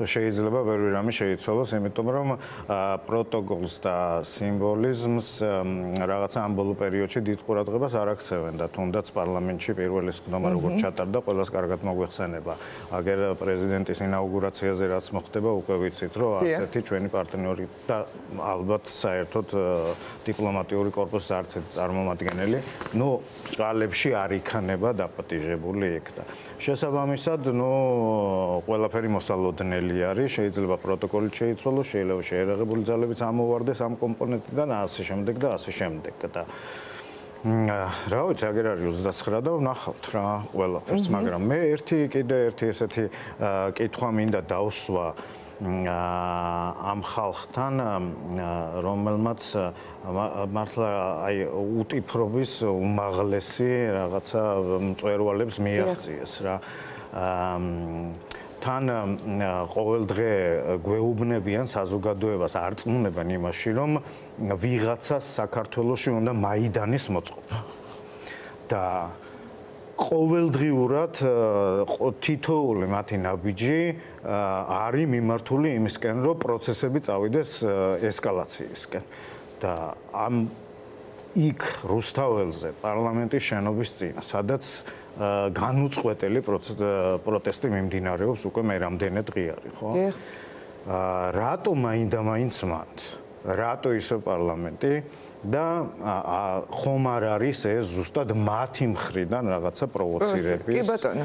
შეიძლება ბევრი რამე შეიცვალოს, იმიტომ რომ პროტოკოლს და სიმბოლიზმს რაღაცა ამ ბოლო პერიოდში დიდ ყურადღებას არ აქცევენ და თუნდაც პარლამენტში პირველი სხდომა როგორც ჩატარდა, ყველას კარგად მოგვეხსენება. აგერ პრეზიდენტის ინაუგურაციაზე რაც მოხდება, უკვე ვიცით, რომ ასეთი ჩვენი პარტნიორი და ალბათ საერთოდ დიპლომატიური კორპუსის არც ერთი წარმომადგენელი, ბრალებში არ იქნება დაპატიჟებული იქ და შესაბამისად, ყველაფერი მოსალოდნელი არის, შეიძლება პროტოკოლით შეიცვალოს, შეიძლება შეერაღებული ძალებიც ამოვარდეს ამ კომპონენტიდან და ასე შემდეგ და ასე შემდეგ და რა ვიცი, აგერ არის 29 და ვნახავთ რა ყველაფერს, მაგრამ მე კიდე ერთი ესეთი კითხვა მინდა დავსვა ამ ხალხთან, რომელმაც მართლა აი უტიფრობის უმაღლესი რაღაცა მწვერვალებს მიაღწიეს რა. თან ყოველდღე გვეუბნებიან საზოგადოებას, არწმუნებენ იმაში, რომ ვიღაცას საქართველოში უნდა მაიდანის მოწყობა. და ყოველდღიურად თითოეული მათი ნაბიჯი არის მიმართული იმისკენ, რომ პროცესები წავიდეს ესკალაციისკენ. და ამ იქ რუსთაველზე პარლამენტის შენობის წინ, სადაც განუწყვეტელი პროტესტი მიმდინარეობს უკვე მე რამდენი დღე არის, ხო? რატო მაინდა-მაინც მანდ? რატო ისე პარლამენტი და ხომ არ არის ეს ზუსტად მათი მხრიდან რაღაცა პროვოცირების? კი ბატონო.